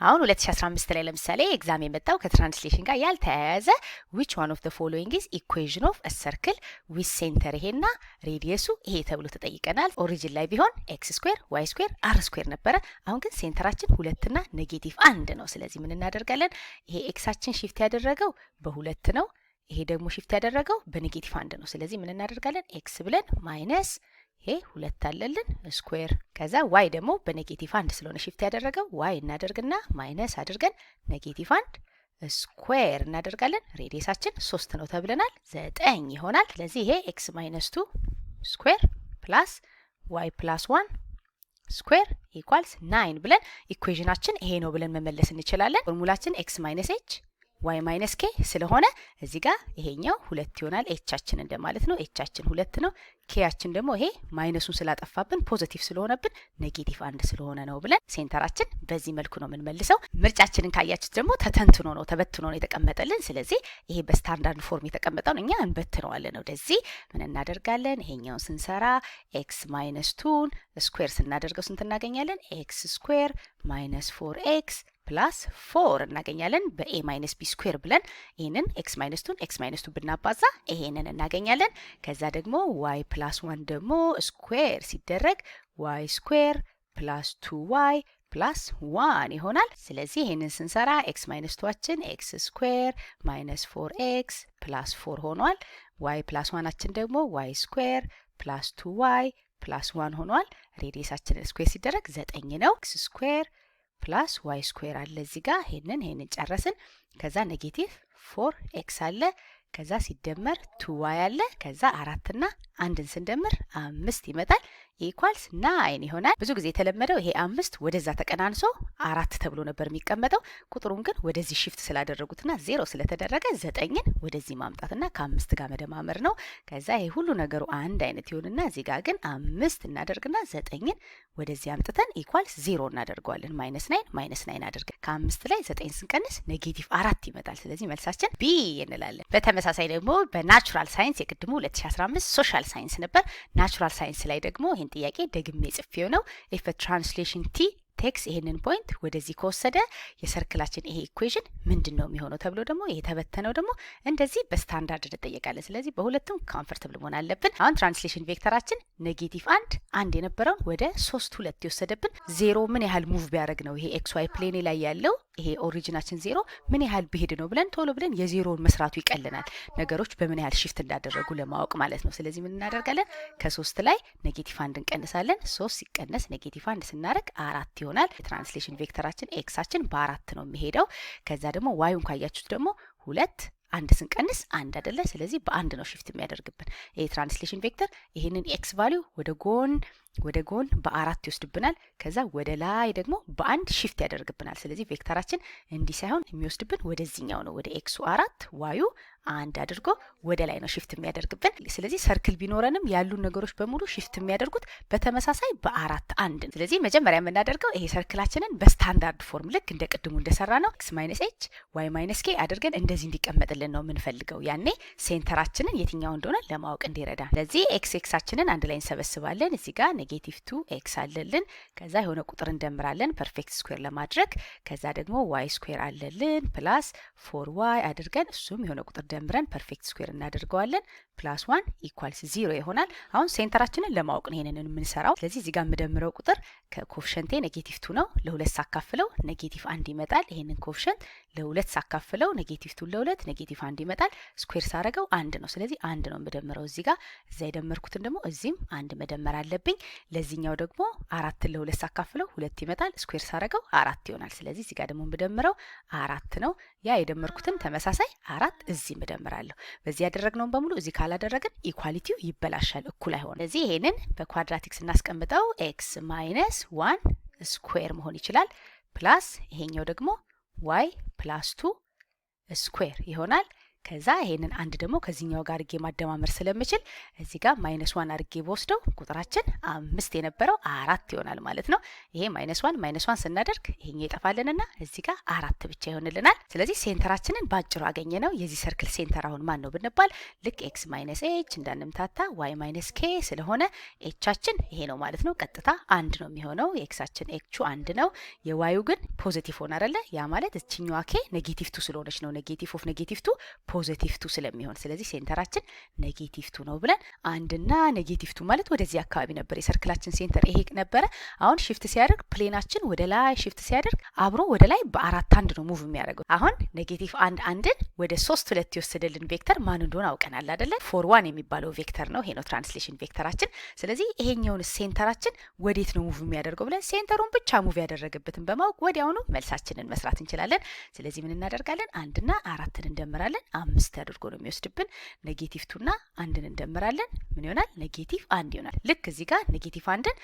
አሁን 2015 ላይ ለምሳሌ ኤግዛም የመጣው ከትራንስሌሽን ጋር ያልተያያዘ which one of the following is equation of a circle with center ይሄና ሬዲየሱ ይሄ ተብሎ ተጠይቀናል። ኦሪጂን ላይ ቢሆን x ስኩዌር y ስኩዌር r ስኩዌር ነበረ። አሁን ግን ሴንተራችን 2 እና ኔጌቲቭ 1 ነው። ስለዚህ ምን እናደርጋለን? ይሄ ኤክሳችን ሺፍት ያደረገው በ2 ነው። ይሄ ደግሞ ሺፍት ያደረገው በኔጌቲቭ 1 ነው። ስለዚህ ምን እናደርጋለን? x ብለን ማይነስ ይሄ 2 አለልን ስኩዌር ከዛ y ደግሞ በኔጌቲቭ 1 ስለሆነ ሺፍት ያደረገው y እናደርግና ማይነስ አድርገን ኔጌቲቭ 1 ስኩዌር እናደርጋለን። ሬዲየሳችን 3 ነው ተብለናል 9 ይሆናል። ስለዚህ ይሄ x ማይነስ 2 ስኩዌር ፕላስ y ፕላስ 1 ስኩዌር ኢኳልስ 9 ብለን ኢኩዌሽናችን ይሄ ነው ብለን መመለስ እንችላለን። ፎርሙላችን x ማይነስ h y ማይነስ k ስለሆነ እዚህ ጋር ይሄኛው 2 ይሆናል። hአችን እንደማለት ነው። hአችን 2 ነው። kአችን ደግሞ ይሄ ማይነሱን ስላጠፋብን ፖዚቲቭ ስለሆነብን ኔጌቲቭ 1 ስለሆነ ነው ብለን ሴንተራችን በዚህ መልኩ ነው የምንመልሰው። ምርጫችንን ካያችሁት ደግሞ ተበትኖ ነው የተቀመጠልን። ስለዚህ ይሄ በስታንዳርድ ፎርም የተቀመጠውን እኛ እንበትነዋለን። ወደዚህ ምን እናደርጋለን? ይሄኛውን ስንሰራ x ማይነስ 2 ስኩዌር ስናደርገው ስንት እናገኛለን? x ስኩዌር ማይነስ 4x ፕላስ 4 እናገኛለን። በa ማይነስ b ስኩዌር ብለን ይሄንን x ማይነስ 2 ብናባዛ ይሄንን እናገኛለን። ከዛ ደግሞ y ፕላስ 1 ደግሞ ስኩዌር ሲደረግ y ስኩዌር ፕላስ 2y ፕላስ 1 ይሆናል። ስለዚህ ይሄንን ስንሰራ x ማይነስ 2ችን x ስኩዌር ማይነስ 4x ፕላስ 4 ሆኗል። y ፕላስ 1ችን ደግሞ y ስኩዌር ፕላስ 2y ፕላስ 1 ሆኗል። ሬዲየሳችን ስኩዌር ሲደረግ 9 ነው። x ስኩዌር ፕላስ y ስኩዌር አለ እዚህ ጋር ይሄንን ጨረስን። ከዛ ኔጌቲቭ 4x አለ ከዛ ሲደመር 2y አለ ከዛ 4 እና 1ን ስንደምር 5 ይመጣል ኢኳልስ 9 ይሆናል። ብዙ ጊዜ የተለመደው ይሄ 5 ወደዛ ተቀናንሶ 4 ተብሎ ነበር የሚቀመጠው። ቁጥሩን ግን ወደዚህ ሺፍት ስላደረጉትና 0 ስለተደረገ 9ን ወደዚህ ማምጣትና ከ5 ጋር መደማመር ነው። ከዛ ይሄ ሁሉ ነገሩ አንድ አይነት ይሆንና እዚህ ጋር ግን 5 እናደርግና 9ን ወደዚህ አምጥተን ኢኳልስ 0 እናደርገዋለን። -9 አድርገን ከ5 ላይ 9 ስንቀንስ ኔጌቲቭ 4 ይመጣል። ስለዚህ መልሳችን ቢ እንላለን። በተመሳሳይ ደግሞ በናቹራል ሳይንስ የቅድሙ 2015 ሶሻል ሳይንስ ነበር። ናቹራል ሳይንስ ላይ ደግሞ ይሄን ጥያቄ ደግሜ ጽፌው ነው። if a translation t ቴክስ ይሄንን ፖይንት ወደዚህ ከወሰደ የሰርክላችን ይሄ ኢኩዌሽን ምንድነው የሚሆነው ተብሎ ደግሞ ይሄ ተበተነው ደግሞ እንደዚህ በስታንዳርድ እንጠየቃለን። ስለዚህ በሁለቱም ኮምፎርታብል መሆን አለብን። አሁን ትራንስሌሽን ቬክተራችን ኔጌቲቭ 1 የነበረውን ወደ 3 2 የወሰደብን 0 ምን ያህል ሙቭ ቢያደርግ ነው ይሄ ኤክስ ዋይ ፕሌን ላይ ያለው ይሄ ኦሪጂናችን 0 ምን ያህል ቢሄድ ነው ብለን ቶሎ ብለን የዜሮውን መስራቱ ይቀልናል። ነገሮች በምን ያህል ሽፍት እንዳደረጉ ለማወቅ ማለት ነው። ስለዚህ ምን እናደርጋለን? ከ3 ላይ ኔጌቲቭ 1 እንቀንሳለን። 3 ሲቀነስ ኔጌቲቭ 1 ስናደርግ 4 ይሆናል። የትራንስሌሽን ቬክተራችን ኤክሳችን በ4 ነው የሚሄደው። ከዛ ደግሞ ዋዩን ካያችሁት ደግሞ 2 1 ስንቀንስ 1 አይደለ? ስለዚህ በ1 ነው ሽፍት የሚያደርግብን ይሄ ትራንስሌሽን ቬክተር። ይሄንን ኤክስ ቫልዩ ወደ ጎን በ4 ይወስድብናል። ከዛ ወደ ላይ ደግሞ በ1 ሽፍት ያደርግብናል። ስለዚህ ቬክተራችን እንዲህ ሳይሆን የሚወስድብን ወደዚህኛው ነው። ወደ ኤክሱ 4 ዋዩ 1 አድርጎ ወደ ላይ ነው ሽፍት የሚያደርግብን። ስለዚህ ሰርክል ቢኖረንም ያሉን ነገሮች በሙሉ ሽፍት የሚያደርጉት በተመሳሳይ በ4 1። ስለዚህ መጀመሪያ የምናደርገው ይሄ ሰርክላችንን በስታንዳርድ ፎርም ልክ እንደ ቅድሙ እንደሰራ ነው x h y k አድርገን እንደዚህ እንዲቀመጥልን ነው የምንፈልገው። ያኔ ሴንተራችንን የትኛው እንደሆነ ለማወቅ እንዲረዳ። ስለዚህ ኤክሳችንን አንድ ላይ እንሰበስባለን። እዚህ ጋር ኔጌቲቭ 2x አለልን። ከዛ የሆነ ቁጥር እንደምራለን ፐርፌክት ስኩዌር ለማድረግ። ከዛ ደግሞ y ስኩዌር አለልን ፕላስ 4y አድርገን እሱም የሆነ ቁጥር ደምረን ፐርፌክት ስኩዌር እናደርገዋለን። ፕላስ 1 ኢኳልስ 0 ይሆናል። አሁን ሴንተራችንን ለማወቅ ነው ይሄንን የምንሰራው። ስለዚህ እዚህ ጋር የምደምረው ቁጥር ከኮኤፊሺየንቴ ኔጌቲቭ 2 ነው። ለ2 ሳካፍለው ኔጌቲቭ 1 ይመጣል። ይሄንን ኮኤፊሺየንት ለ2 ሳካፍለው ኔጌቲቭ 2 ለ2 ኔጌቲቭ 1 ይመጣል። ስኩዌር ሳረገው 1 ነው። ስለዚህ 1 ነው የምደምረው እዚህ ጋር። እዛ የደመርኩትን ደግሞ እዚህም 1 መደመር አለብኝ። ለዚህኛው ደግሞ 4 ለ2 ሳካፍለው 2 ይመጣል። ስኩዌር ሳረገው 4 ይሆናል። ስለዚህ እዚህ ጋር ደግሞ የምደምረው 4 ነው። ያ የደመርኩትን ተመሳሳይ 4 እዚህ መደምራለሁ። በዚህ ያደረግነውን በሙሉ እዚህ ካላደረግን ኢኳሊቲው ይበላሻል፣ እኩል አይሆንም። ስለዚህ ይሄንን በኳድራቲክ ስናስቀምጠው x ማይነስ 1 ስኩዌር መሆን ይችላል። ፕላስ ይሄኛው ደግሞ y ፕላስ 2 ስኩዌር ይሆናል። ከዛ ይሄንን አንድ ደግሞ ከዚህኛው ጋር አድርጌ ማደማመር ስለምችል እዚህ ጋር -1 አድርጌ ወስደው ቁጥራችን 5 የነበረው 4 ይሆናል ማለት ነው። ይሄ -1 ስናደርግ ይሄኛው ይጠፋልንና እዚህ ጋር 4 ብቻ ይሆንልናል። ስለዚህ ሴንተራችንን ባጭሩ አገኘ ነው። የዚህ ሰርክል ሴንተር አሁን ማን ነው ብንባል ልክ x - h እንዳንምታታ y - k ስለሆነ ኤቻችን ይሄ ነው ማለት ነው። ቀጥታ 1 ነው የሚሆነው። የኤክሳችን ኤቹ 1 ነው። የዋዩ ግን ፖዚቲቭ ሆነ አይደለ? ያ ማለት እቺኛዋ k -2 ስለሆነች ነው። -2 +2 ስለሚሆን ስለዚህ ሴንተራችን -2 ነው ብለን አንድና -2 ማለት ወደዚህ አካባቢ ነበር የሰርክላችን ሴንተር ይሄ ነበረ። አሁን ሺፍት ሲያደርግ ፕሌናችን ወደ ላይ ሺፍት ሲያደርግ አብሮ ወደ ላይ በ4 1 ነው ሙቭ የሚያደርገው። አሁን -1 1ን ወደ 3 2 ይወስደልን ቬክተር ማን እንደሆነ አውቀናል አይደለ? 4 1 የሚባለው ቬክተር ነው። ይሄ ነው ትራንስሌሽን ቬክተራችን። ስለዚህ ይሄኛውን ሴንተራችን ወዴት ነው ሙቭ የሚያደርገው ብለን ሴንተሩን ብቻ ሙቭ ያደረገበትን በማወቅ ወዲያውኑ መልሳችንን መስራት እንችላለን። ስለዚህ ምን እናደርጋለን? 1 እና 4ን እንደምራለን 5 አድርጎ ነው የሚወስድብን። -2 እና 1ን እንደምራለን ምን ይሆናል? -1 ይሆናል። ልክ እዚህ ጋር -1ን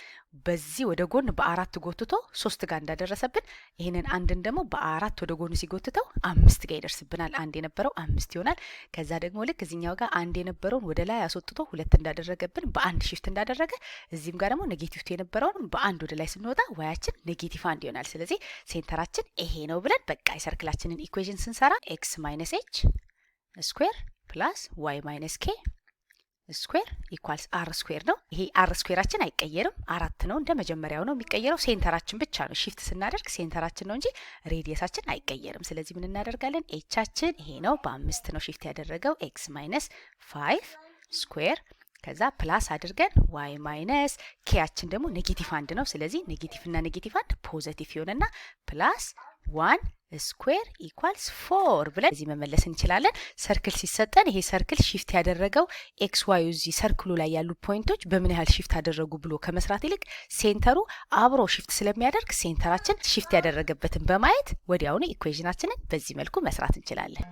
በዚህ ወደ ጎን በ4 ጎትቶ 3 ጋር እንዳደረሰብን ይሄንን 1ን ደግሞ በ4 ወደ ጎን ሲጎትተው 5 ጋር ይደርስብናል። 1 የነበረው 5 ይሆናል። ከዛ ደግሞ ልክ እዚህኛው ጋር 1 የነበረውን ወደ ላይ አስወጥቶ 2 እንዳደረገብን በ1 ሺፍት እንዳደረገ እዚህም ጋር ደግሞ -2 የነበረውን በ1 ወደ ላይ ስንወጣ ዋያችን -1 ይሆናል። ስለዚህ ሴንተራችን ይሄ ነው ብለን በቃ የሰርክላችንን ኢኩዌሽን ስንሰራ x - h ስኩዌር ፕላስ y - k ስኩዌር ኢኳልስ r ስኩዌር ነው። ይሄ r ስኩዌራችን አይቀየርም፣ 4 ነው። እንደ መጀመሪያው ነው የሚቀየረው። ሴንተራችን ብቻ ነው ሺፍት ስናደርግ ሴንተራችን ነው እንጂ ሬዲየሳችን አይቀየርም። ስለዚህ ምን እናደርጋለን? ኤቻችን ይሄ ነው፣ በ5 ነው ሺፍት ያደረገው x - 5 ስኩዌር ከዛ ፕላስ አድርገን y - ኬያችን ደግሞ -1 ነው። ስለዚህ ኔጌቲቭ እና -1 ፖዚቲቭ ይሆንና ፕላስ 1 ስኩዌር ኢኳልስ 4 ብለን እዚህ መመለስ እንችላለን። ሰርክል ሲሰጠን ይሄ ሰርክል ሺፍት ያደረገው ኤክስ ዋይ እዚህ ሰርክሉ ላይ ያሉ ፖይንቶች በምን ያህል ሺፍት አደረጉ ብሎ ከመስራት ይልቅ ሴንተሩ አብሮ ሺፍት ስለሚያደርግ ሴንተራችን ሺፍት ያደረገበትን በማየት ወዲያውኑ ኢኩዌሽናችንን በዚህ መልኩ መስራት እንችላለን።